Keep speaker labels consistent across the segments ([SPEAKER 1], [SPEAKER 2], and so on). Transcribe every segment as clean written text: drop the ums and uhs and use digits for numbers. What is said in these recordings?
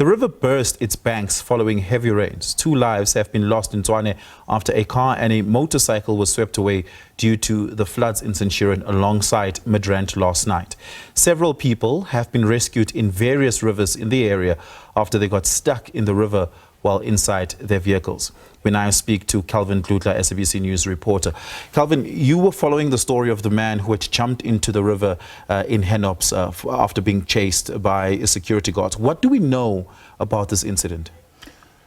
[SPEAKER 1] The river burst its banks following heavy rains. 2 lives have been lost in Tshwane after a car and a motorcycle was swept away due to the floods in Centurion alongside Midrand last night. Several people have been rescued in various rivers in the area after they got stuck in the river while inside their vehicles. We now speak to Calvin Glutler, SABC News reporter. Calvin, you were following the story of the man who had jumped into the river in Hennops after being chased by security guards. What do we know about this incident?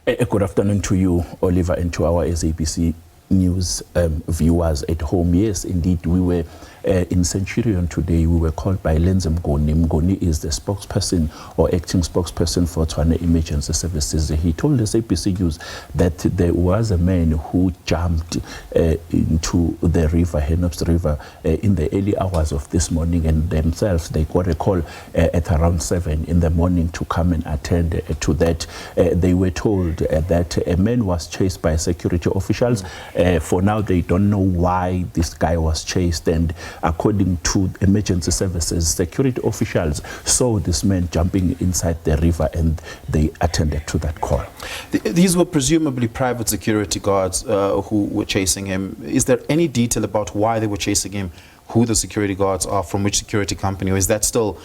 [SPEAKER 2] Good afternoon to you, Oliver, and to our SABC News viewers at home. Yes, indeed, we were in Centurion today. We were called by Mngoni. Mngoni is the spokesperson or acting spokesperson for Tshwane Emergency Services. He told us SABC News that there was a man who jumped into the river, Hennops River, in the early hours of this morning, and themselves they got a call at around 7 in the morning to come and attend to that. They were told that a man was chased by security officials. For now, they don't know why this guy was chased, and according to emergency services, security officials saw this man jumping inside the river and they attended to that call.
[SPEAKER 1] These were presumably private security guards who were chasing him. Is there any detail about why they were chasing him, who the security guards are, from which security company, or is that still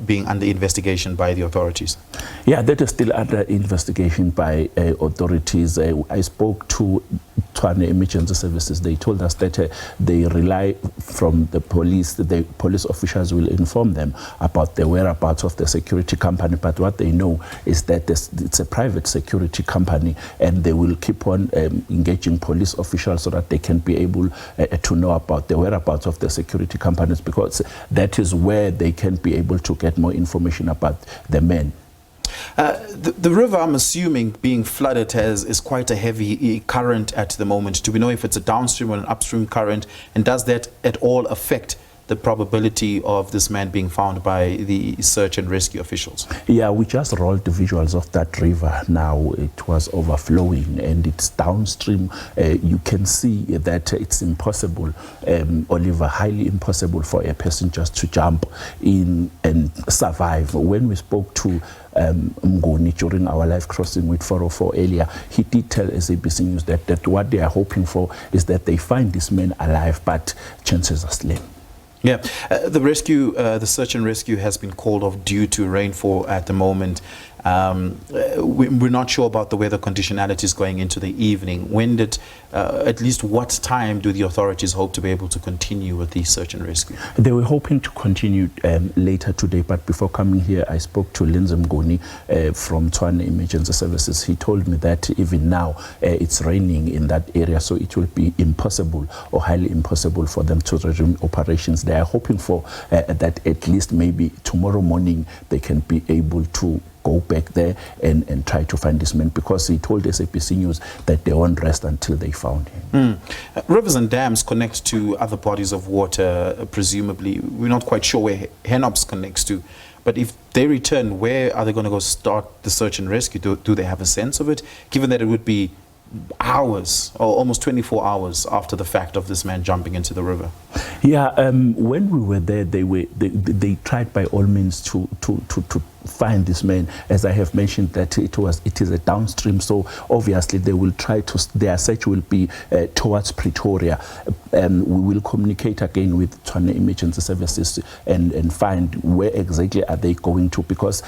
[SPEAKER 1] being under investigation by the authorities?
[SPEAKER 2] Yeah, that is still under investigation by authorities. I spoke to Tshwane Emergency Services. They told us that they rely from the police officials will inform them about the whereabouts of the security company, but what they know is that it's a private security company, and they will keep on engaging police officials so that they can be able to know about the whereabouts of the security companies, because that is where they can be able to get more information about the men.
[SPEAKER 1] The river, I'm assuming, being flooded is quite a heavy current at the moment. Do we know if it's a downstream or an upstream current, and does that at all affect the probability of this man being found by the search and rescue officials?
[SPEAKER 2] Yeah, we just rolled the visuals of that river now. It was overflowing and it's downstream. You can see that it's impossible, Oliver, highly impossible for a person just to jump in and survive. When we spoke to Mngoni during our live crossing with 404 earlier, he did tell SABC News that what they are hoping for is that they find this man alive, but chances are slim.
[SPEAKER 1] Yeah, the search and rescue has been called off due to rainfall at the moment. We're not sure about the weather conditionalities going into the evening. When did, at least what time do the authorities hope to be able to continue with the search and rescue?
[SPEAKER 2] They were hoping to continue later today, but before coming here, I spoke to Mngoni from Tshwane Emergency Services. He told me that even now it's raining in that area, so it will be impossible or highly impossible for them to resume operations. They are hoping for that at least maybe tomorrow morning they can be able to go back there and try to find this man, because he told SABC News that they won't rest until they found him.
[SPEAKER 1] Rivers and dams connect to other bodies of water, presumably. We're not quite sure where Hennops connects to, but if they return, where are they going to go start the search and rescue? Do they have a sense of it, given that it would be hours or almost 24 hours after the fact of this man jumping into the river?
[SPEAKER 2] Yeah, when we were there, they tried by all means to find this man. As I have mentioned, that it is a downstream, so obviously they will try to, their search will be towards Pretoria. We will communicate again with Tshwane Emergency Services and find where exactly are they going to, because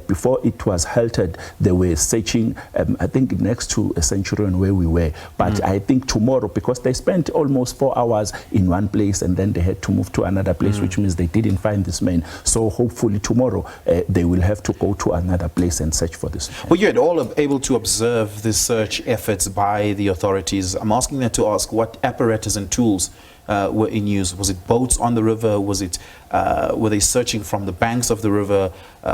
[SPEAKER 2] before it was halted, they were searching, I think next to a Centurion where we were, but I think tomorrow, because they spent almost 4 hours in one place and then they had to move to another place, which means they didn't find this man. So hopefully tomorrow they will have to go to another place and search for this man.
[SPEAKER 1] Well, you had all able to observe the search efforts by the authorities. I'm asking them to ask what apparatus and tools were in use. Was it boats on the river? Was it were they searching from the banks of the river?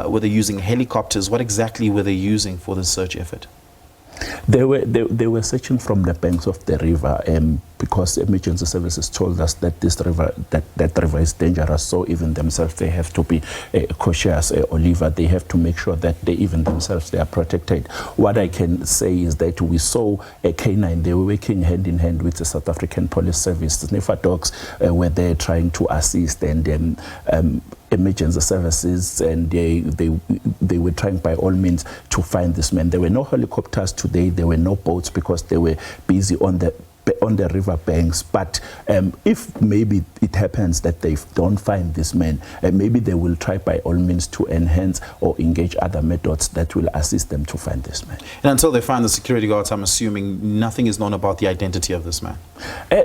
[SPEAKER 1] Were they using helicopters? What exactly were they using for the search effort?
[SPEAKER 2] They were searching from the banks of the river, because emergency services told us that this river, that river is dangerous. So even themselves, they have to be cautious. Oliver, they have to make sure that they are protected. What I can say is that we saw a canine. They were working hand in hand with the South African Police Service. The sniffer dogs were there trying to assist, and emergency services, and they were trying by all means to find this man. There were no helicopters today, there were no boats because they were busy on the river banks. But if maybe it happens that they don't find this man, maybe they will try by all means to enhance or engage other methods that will assist them to find this man.
[SPEAKER 1] And until they find the security guards, I'm assuming nothing is known about the identity of this man?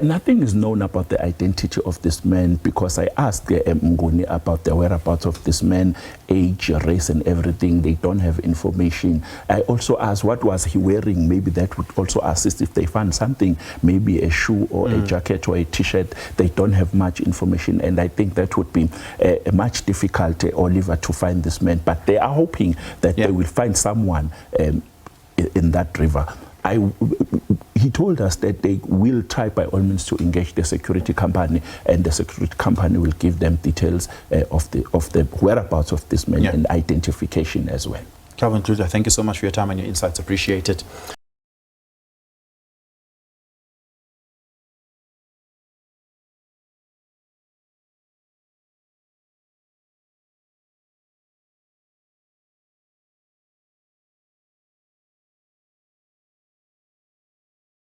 [SPEAKER 2] Nothing is known about the identity of this man, because I asked Ngoni about the whereabouts of this man, age, race and everything. They don't have information. I also asked what was he wearing. Maybe that would also assist if they find something, maybe a shoe or a jacket or a t-shirt. They don't have much information, and I think that would be much difficult, Oliver, to find this man. But they are hoping that they will find someone in that river. He told us that they will try by all means to engage the security company, and the security company will give them details of the whereabouts of this man and identification as well.
[SPEAKER 1] Calvin Kluter, thank you so much for your time and your insights. Appreciate it.